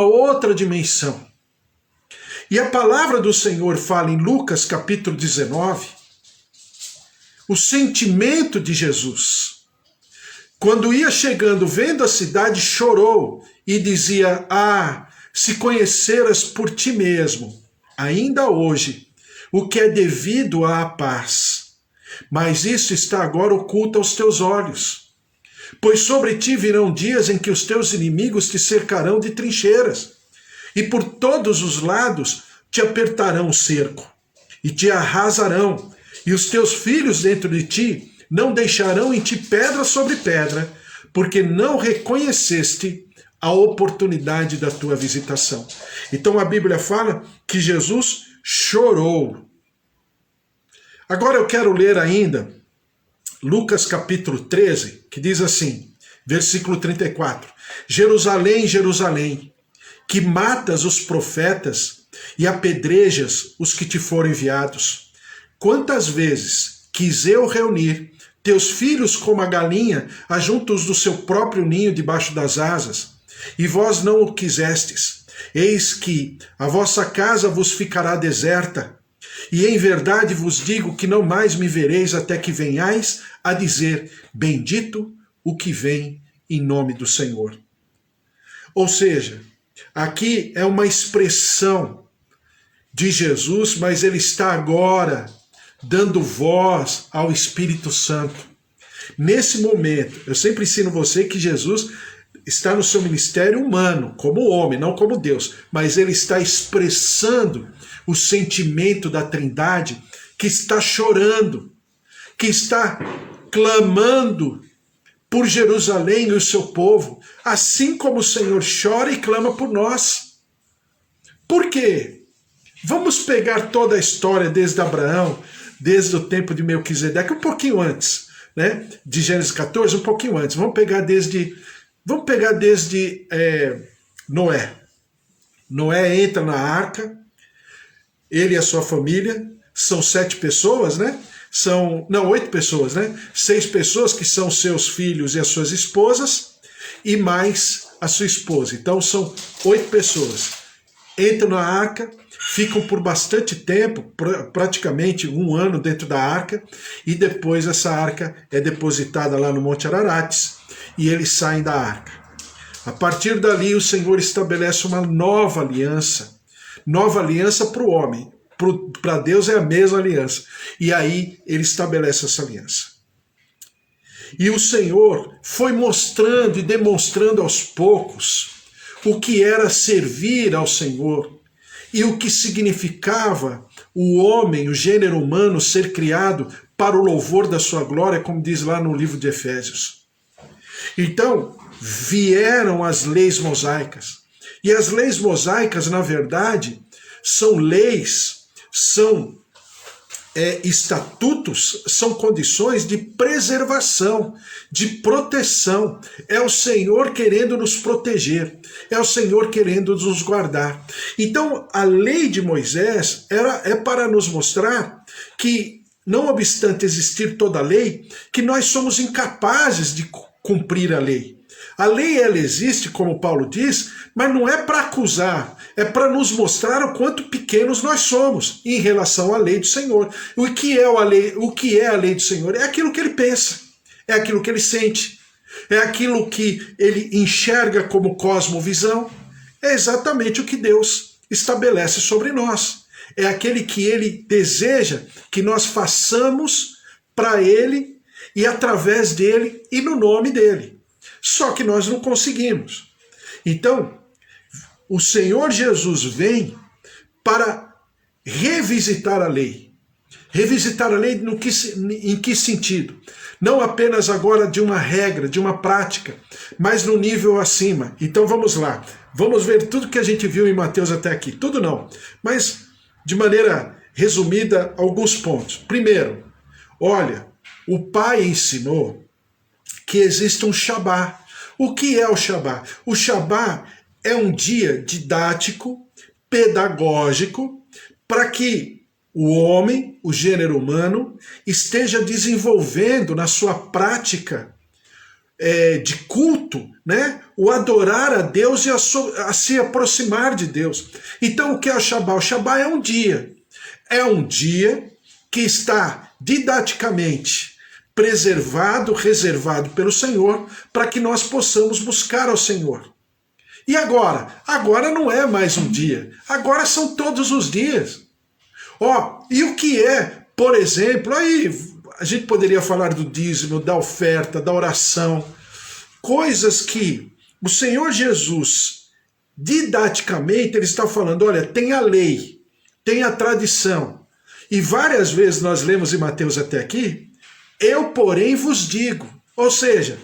outra dimensão. E a palavra do Senhor fala em Lucas capítulo 19, o sentimento de Jesus. Quando ia chegando, vendo a cidade, chorou e dizia: ah, se conheceras por ti mesmo, ainda hoje, o que é devido à paz. Mas isso está agora oculto aos teus olhos. Pois sobre ti virão dias em que os teus inimigos te cercarão de trincheiras, e por todos os lados te apertarão o cerco, e te arrasarão, e os teus filhos dentro de ti não deixarão em ti pedra sobre pedra, porque não reconheceste a oportunidade da tua visitação. Então a Bíblia fala que Jesus chorou. Agora eu quero ler ainda Lucas capítulo 13, que diz assim, versículo 34. Jerusalém, Jerusalém, que matas os profetas e apedrejas os que te foram enviados. Quantas vezes quis eu reunir teus filhos como a galinha ajuntos do seu próprio ninho debaixo das asas, e vós não o quisestes. Eis que a vossa casa vos ficará deserta, e em verdade vos digo que não mais me vereis até que venhais a dizer: bendito o que vem em nome do Senhor. Ou seja, aqui é uma expressão de Jesus, mas ele está agora dando voz ao Espírito Santo. Nesse momento, eu sempre ensino você que Jesus está no seu ministério humano, como homem, não como Deus, mas ele está expressando o sentimento da Trindade, que está chorando, que está clamando por Jerusalém e o seu povo, assim como o Senhor chora e clama por nós. Por quê? Vamos pegar toda a história desde Abraão, desde o tempo de Melquisedeque, um pouquinho antes, né? De Gênesis 14, um pouquinho antes. Vamos pegar desde Noé. Noé entra na arca, ele e a sua família, são 7 pessoas, né? Não, 8 pessoas, né? 6 pessoas que são seus filhos e as suas esposas, e mais a sua esposa. Então são 8 pessoas. Entram na arca, ficam por bastante tempo, praticamente 1 ano dentro da arca, e depois essa arca é depositada lá no Monte Ararates, e eles saem da arca. A partir dali o Senhor estabelece uma nova aliança para o homem. Para Deus é a mesma aliança. E aí ele estabelece essa aliança. E o Senhor foi mostrando e demonstrando aos poucos o que era servir ao Senhor e o que significava o homem, o gênero humano, ser criado para o louvor da sua glória, como diz lá no livro de Efésios. Então, vieram as leis mosaicas. E as leis mosaicas, na verdade, são leis, são estatutos, são condições de preservação, de proteção. É o Senhor querendo nos proteger, é o Senhor querendo nos guardar. Então, a lei de Moisés é para nos mostrar que, não obstante existir toda a lei, que nós somos incapazes de cumprir a lei. A lei, ela existe, como Paulo diz, mas não é para acusar, é para nos mostrar o quanto pequenos nós somos em relação à lei do Senhor. O que é a lei do Senhor? É aquilo que ele pensa, é aquilo que ele sente, é aquilo que ele enxerga como cosmovisão. É exatamente o que Deus estabelece sobre nós. É aquele que ele deseja que nós façamos para ele e através dele e no nome dele. Só que nós não conseguimos. Então, o Senhor Jesus vem para revisitar a lei. Revisitar a lei em que sentido? Não apenas agora de uma regra, de uma prática, mas no nível acima. Então vamos lá. Vamos ver tudo que a gente viu em Mateus até aqui. Tudo não, mas de maneira resumida, alguns pontos. Primeiro, olha, o Pai ensinou que existe um Shabá. O que é o Shabá? O Shabá é um dia didático, pedagógico, para que o homem, o gênero humano, esteja desenvolvendo na sua prática de culto, né? O adorar a Deus e a se aproximar de Deus. Então o que é o Shabá? O Shabá é um dia. É um dia que está didaticamente preservado, reservado pelo Senhor, para que nós possamos buscar ao Senhor. E agora? Agora não é mais um dia. Agora são todos os dias. E o que é, por exemplo, aí a gente poderia falar do dízimo, da oferta, da oração, coisas que o Senhor Jesus, didaticamente, ele está falando, olha, tem a lei, tem a tradição, e várias vezes nós lemos em Mateus até aqui, eu, porém, vos digo. Ou seja,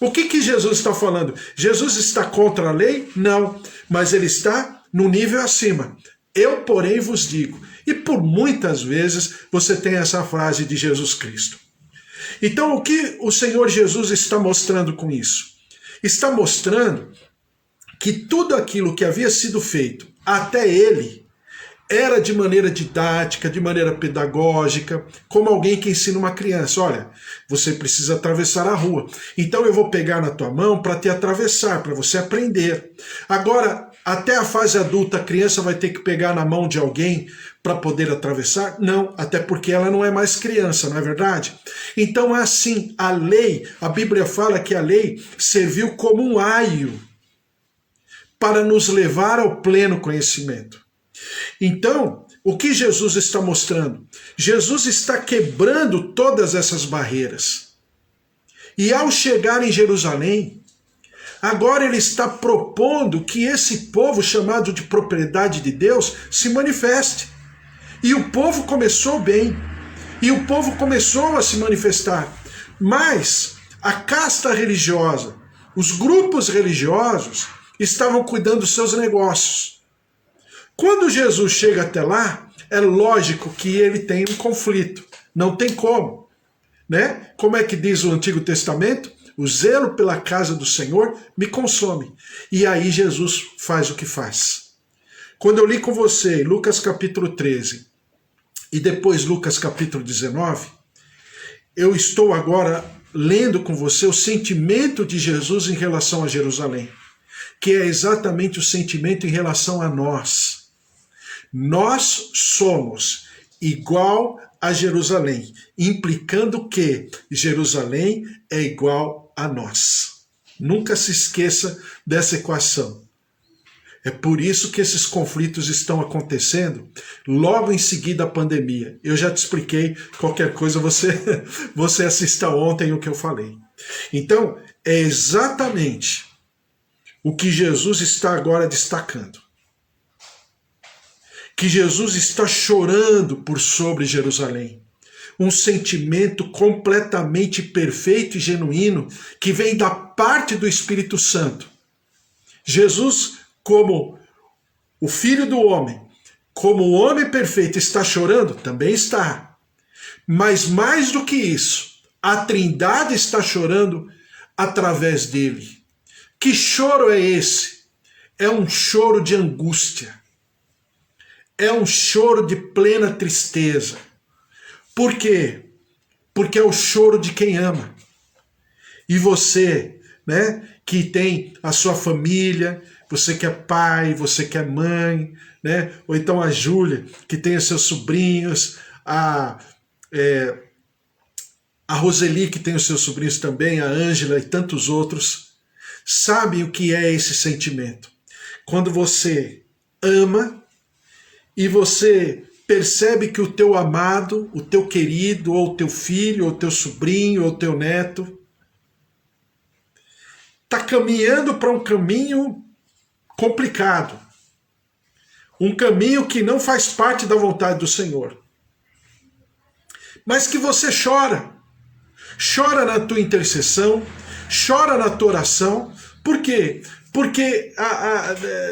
o que Jesus está falando? Jesus está contra a lei? Não, mas ele está no nível acima. Eu, porém, vos digo. E por muitas vezes você tem essa frase de Jesus Cristo. Então o que o Senhor Jesus está mostrando com isso? Está mostrando que tudo aquilo que havia sido feito até ele era de maneira didática, de maneira pedagógica, como alguém que ensina uma criança. Olha, você precisa atravessar a rua. Então eu vou pegar na tua mão para te atravessar, para você aprender. Agora, até a fase adulta, a criança vai ter que pegar na mão de alguém para poder atravessar? Não, até porque ela não é mais criança, não é verdade? Então é assim, a lei, a Bíblia fala que a lei serviu como um aio para nos levar ao pleno conhecimento. Então, o que Jesus está mostrando? Jesus está quebrando todas essas barreiras. E ao chegar em Jerusalém, agora ele está propondo que esse povo chamado de propriedade de Deus se manifeste. E o povo começou bem. E o povo começou a se manifestar. Mas a casta religiosa, os grupos religiosos, estavam cuidando dos seus negócios. Quando Jesus chega até lá, é lógico que ele tem um conflito. Não tem como. Né? Como é que diz o Antigo Testamento? O zelo pela casa do Senhor me consome. E aí Jesus faz o que faz. Quando eu li com você Lucas capítulo 13 e depois Lucas capítulo 19, eu estou agora lendo com você o sentimento de Jesus em relação a Jerusalém, que é exatamente o sentimento em relação a nós. Nós somos igual a Jerusalém, implicando que Jerusalém é igual a nós. Nunca se esqueça dessa equação. É por isso que esses conflitos estão acontecendo logo em seguida à pandemia. Eu já te expliquei, qualquer coisa você assista ontem o que eu falei. Então, é exatamente o que Jesus está agora destacando. Que Jesus está chorando por sobre Jerusalém. Um sentimento completamente perfeito e genuíno que vem da parte do Espírito Santo. Jesus, como o Filho do Homem, como o homem perfeito, está chorando? Também está. Mas mais do que isso, a Trindade está chorando através dele. Que choro é esse? É um choro de angústia. É um choro de plena tristeza. Por quê? Porque é o choro de quem ama. E você, né, que tem a sua família, você que é pai, você que é mãe, né, ou então a Júlia, que tem os seus sobrinhos, a Roseli, que tem os seus sobrinhos também, a Ângela e tantos outros, sabem o que é esse sentimento. Quando você ama e você percebe que o teu amado, o teu querido, ou o teu filho, ou o teu sobrinho, ou o teu neto, está caminhando para um caminho complicado. Um caminho que não faz parte da vontade do Senhor. Mas que você chora. Chora na tua intercessão, chora na tua oração. Por quê? Porque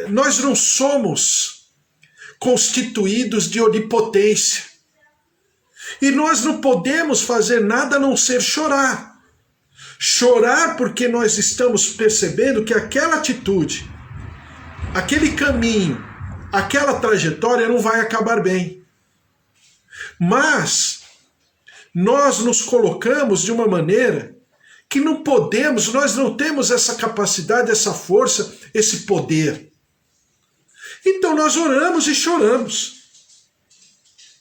nós não somos constituídos de onipotência. E nós não podemos fazer nada a não ser chorar. Chorar porque nós estamos percebendo que aquela atitude, aquele caminho, aquela trajetória não vai acabar bem. Mas nós nos colocamos de uma maneira que não podemos, nós não temos essa capacidade, essa força, esse poder. Então nós oramos e choramos.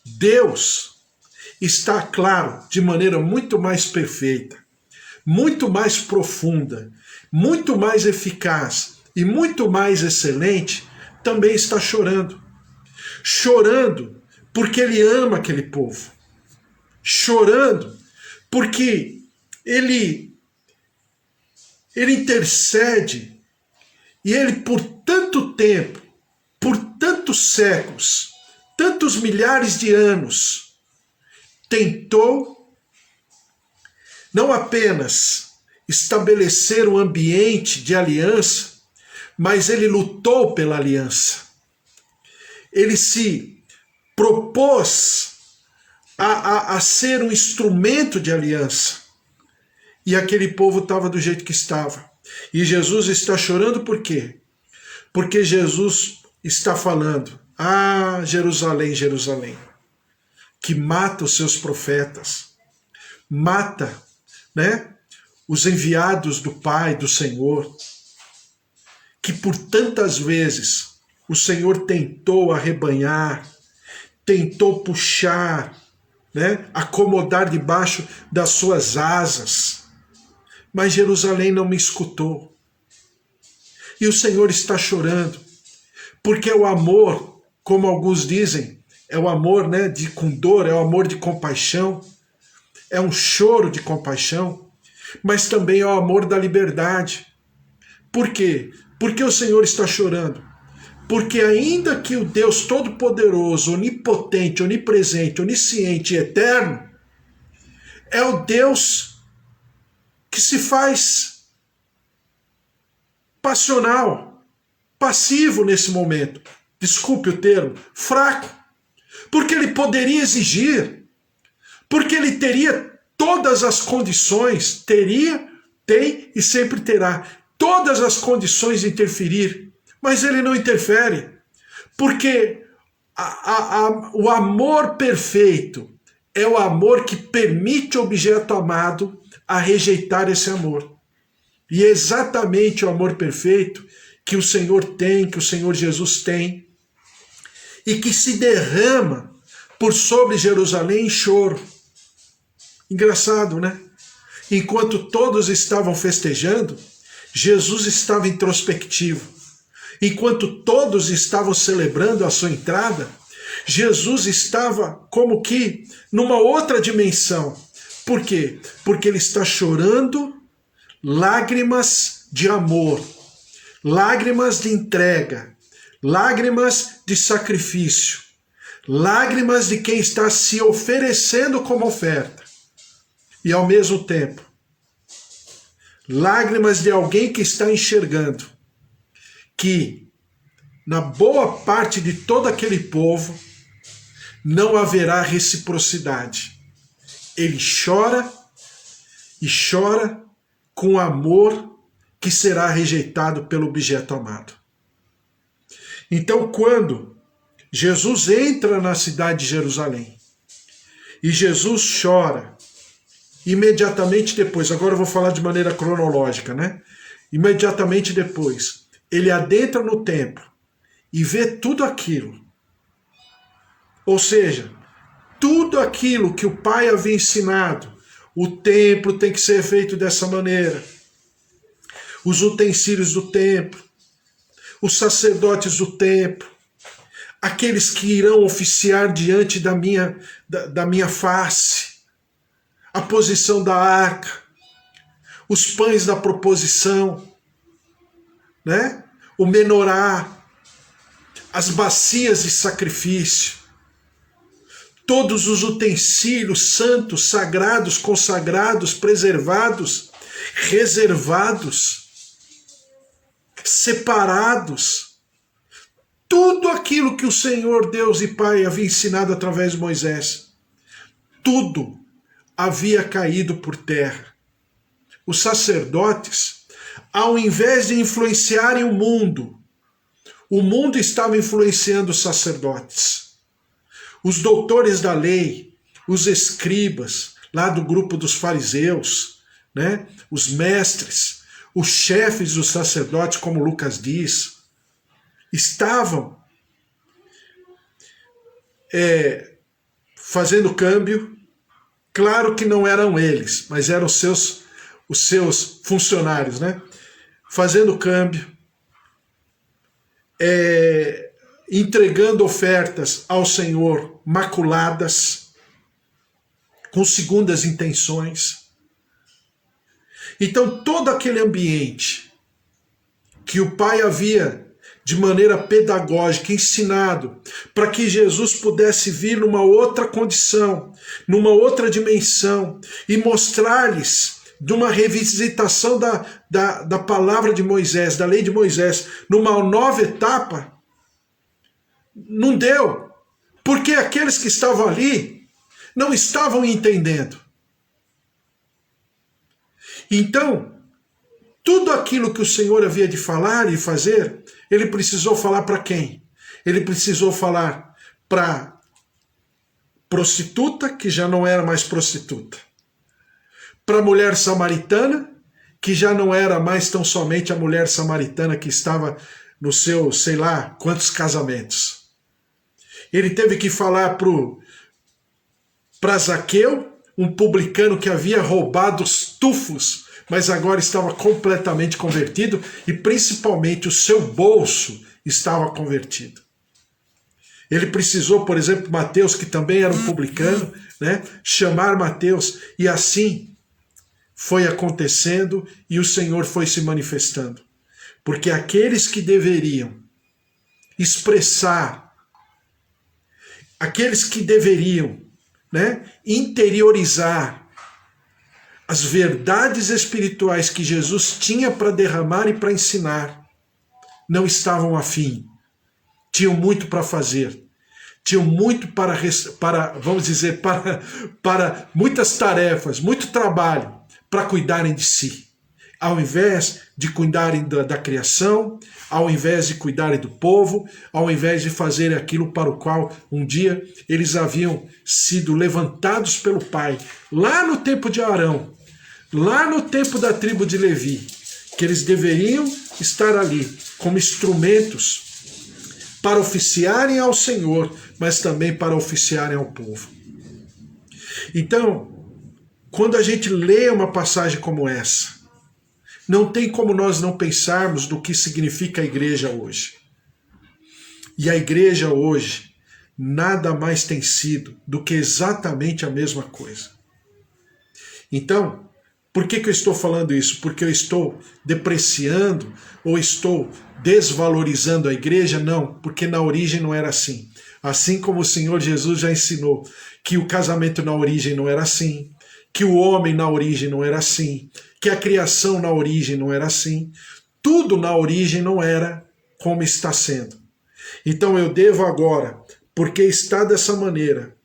Deus está, claro, de maneira muito mais perfeita, muito mais profunda, muito mais eficaz e muito mais excelente, também está chorando. Chorando porque Ele ama aquele povo. Chorando porque Ele intercede e Ele por tanto tempo, por tantos séculos, tantos milhares de anos, tentou não apenas estabelecer um ambiente de aliança, mas Ele lutou pela aliança. Ele se propôs a ser um instrumento de aliança. E aquele povo estava do jeito que estava. E Jesus está chorando por quê? Porque Jesus está falando: ah, Jerusalém, Jerusalém, que mata os seus profetas, mata, né, os enviados do Pai, do Senhor, que por tantas vezes o Senhor tentou arrebanhar, tentou puxar, né, acomodar debaixo das suas asas, mas Jerusalém não me escutou. E o Senhor está chorando, porque o amor, como alguns dizem, é o amor, né, com dor, é o amor de compaixão, é um choro de compaixão, mas também é o amor da liberdade. Por quê? Porque o Senhor está chorando? Porque ainda que o Deus Todo-Poderoso, Onipotente, Onipresente, Onisciente e Eterno, é o Deus que se faz passional, passivo nesse momento. Desculpe o termo, fraco. Porque ele poderia exigir, porque ele teria todas as condições, tem e sempre terá todas as condições de interferir, mas ele não interfere, porque o amor perfeito é o amor que permite o objeto amado a rejeitar esse amor. E é exatamente o amor perfeito que o Senhor tem, que o Senhor Jesus tem, e que se derrama por sobre Jerusalém em choro. Engraçado, né? Enquanto todos estavam festejando, Jesus estava introspectivo. Enquanto todos estavam celebrando a sua entrada, Jesus estava como que numa outra dimensão. Por quê? Porque ele está chorando lágrimas de amor, lágrimas de entrega, lágrimas de sacrifício, lágrimas de quem está se oferecendo como oferta. E ao mesmo tempo, lágrimas de alguém que está enxergando que na boa parte de todo aquele povo não haverá reciprocidade. Ele chora e chora com amor que será rejeitado pelo objeto amado. Então, quando Jesus entra na cidade de Jerusalém e Jesus chora, imediatamente depois, agora eu vou falar de maneira cronológica, né? Imediatamente depois, ele adentra no templo e vê tudo aquilo. Ou seja, tudo aquilo que o Pai havia ensinado. O templo tem que ser feito dessa maneira. Os utensílios do templo, os sacerdotes do templo, aqueles que irão oficiar diante da minha face, a posição da arca, os pães da proposição, né? O menorá, as bacias de sacrifício, todos os utensílios santos, sagrados, consagrados, preservados, reservados, separados. Tudo aquilo que o Senhor Deus e Pai havia ensinado através de Moisés, tudo havia caído por terra. Os sacerdotes, ao invés de influenciarem o mundo estava influenciando os sacerdotes. Os doutores da lei, os escribas, lá do grupo dos fariseus, né? Os mestres, os chefes dos sacerdotes, como Lucas diz, estavam fazendo câmbio. Claro que não eram eles, mas eram os seus funcionários, né? Fazendo câmbio, entregando ofertas ao Senhor maculadas, com segundas intenções. Então, todo aquele ambiente que o Pai havia, de maneira pedagógica, ensinado, para que Jesus pudesse vir numa outra condição, numa outra dimensão, e mostrar-lhes de uma revisitação da palavra de Moisés, da lei de Moisés, numa nova etapa, não deu, porque aqueles que estavam ali não estavam entendendo. Então, tudo aquilo que o Senhor havia de falar e fazer, ele precisou falar para quem? Ele precisou falar para prostituta, que já não era mais prostituta, para a mulher samaritana, que já não era mais tão somente a mulher samaritana que estava no seu, sei lá, quantos casamentos. Ele teve que falar para Zaqueu, um publicano que havia roubado os tufos, mas agora estava completamente convertido, e principalmente o seu bolso estava convertido. Ele precisou, por exemplo, Mateus, que também era um publicano, né, chamar Mateus, e assim foi acontecendo e o Senhor foi se manifestando. Porque aqueles que deveriam expressar, aqueles que deveriam, né, interiorizar as verdades espirituais que Jesus tinha para derramar e para ensinar, não estavam afim. Tinham muito para fazer. Tinham muito para vamos dizer, para muitas tarefas, muito trabalho para cuidarem de si. Ao invés de cuidarem da criação, ao invés de cuidarem do povo, ao invés de fazer aquilo para o qual um dia eles haviam sido levantados pelo Pai, lá no tempo de Arão, lá no tempo da tribo de Levi, que eles deveriam estar ali como instrumentos para oficiarem ao Senhor, mas também para oficiarem ao povo. Então, quando a gente lê uma passagem como essa, não tem como nós não pensarmos do que significa a igreja hoje. E a igreja hoje nada mais tem sido do que exatamente a mesma coisa. Então, por que eu estou falando isso? Porque eu estou depreciando ou estou desvalorizando a igreja? Não, porque na origem não era assim. Assim como o Senhor Jesus já ensinou que o casamento na origem não era assim, que o homem na origem não era assim, que a criação na origem não era assim, tudo na origem não era como está sendo. Então eu devo agora, porque está dessa maneira,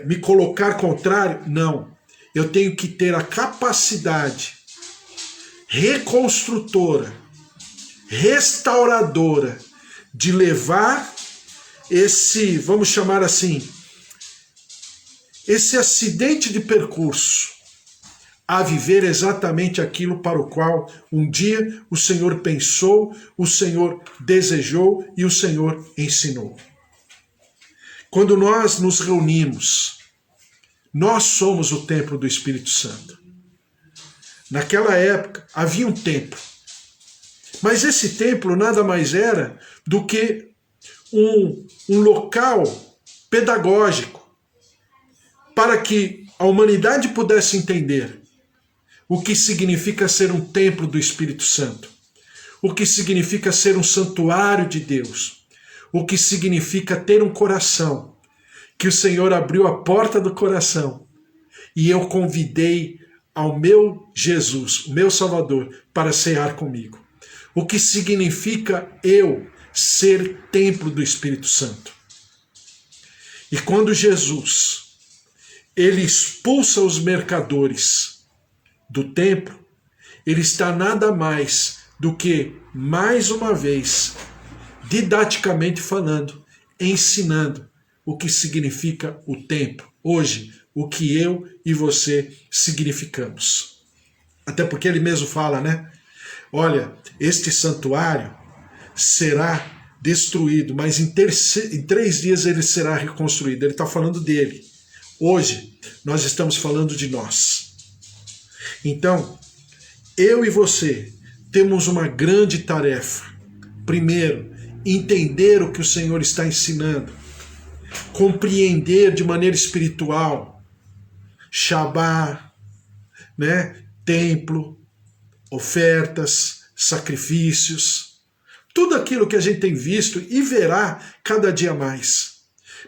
me colocar contrário? Não. Eu tenho que ter a capacidade reconstrutora, restauradora, de levar esse, vamos chamar assim, esse acidente de percurso a viver exatamente aquilo para o qual um dia o Senhor pensou, o Senhor desejou e o Senhor ensinou. Quando nós nos reunimos, nós somos o templo do Espírito Santo. Naquela época havia um templo, mas esse templo nada mais era do que um local pedagógico para que a humanidade pudesse entender o que significa ser um templo do Espírito Santo, o que significa ser um santuário de Deus, o que significa ter um coração, que o Senhor abriu a porta do coração e eu convidei ao meu Jesus, o meu Salvador, para cear comigo. O que significa eu ser templo do Espírito Santo. E quando Jesus ele expulsa os mercadores do templo, ele está nada mais do que, mais uma vez, didaticamente falando, ensinando o que significa o templo. Hoje, o que eu e você significamos. Até porque ele mesmo fala, né? Olha, este santuário será destruído, mas em 3 dias ele será reconstruído. Ele está falando dele. Hoje, nós estamos falando de nós. Então, eu e você temos uma grande tarefa. Primeiro, entender o que o Senhor está ensinando. Compreender de maneira espiritual. Shabá, né? Templo, ofertas, sacrifícios, tudo aquilo que a gente tem visto e verá cada dia mais.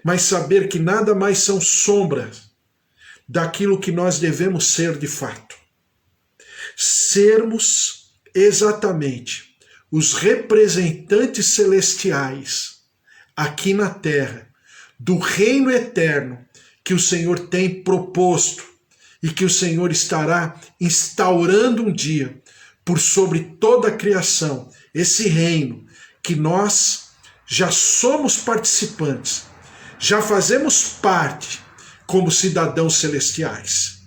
Mas saber que nada mais são sombras daquilo que nós devemos ser de fato. Sermos exatamente os representantes celestiais aqui na terra do reino eterno que o Senhor tem proposto e que o Senhor estará instaurando um dia por sobre toda a criação, esse reino que nós já somos participantes, já fazemos parte como cidadãos celestiais.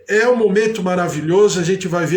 É um momento maravilhoso, a gente vai ver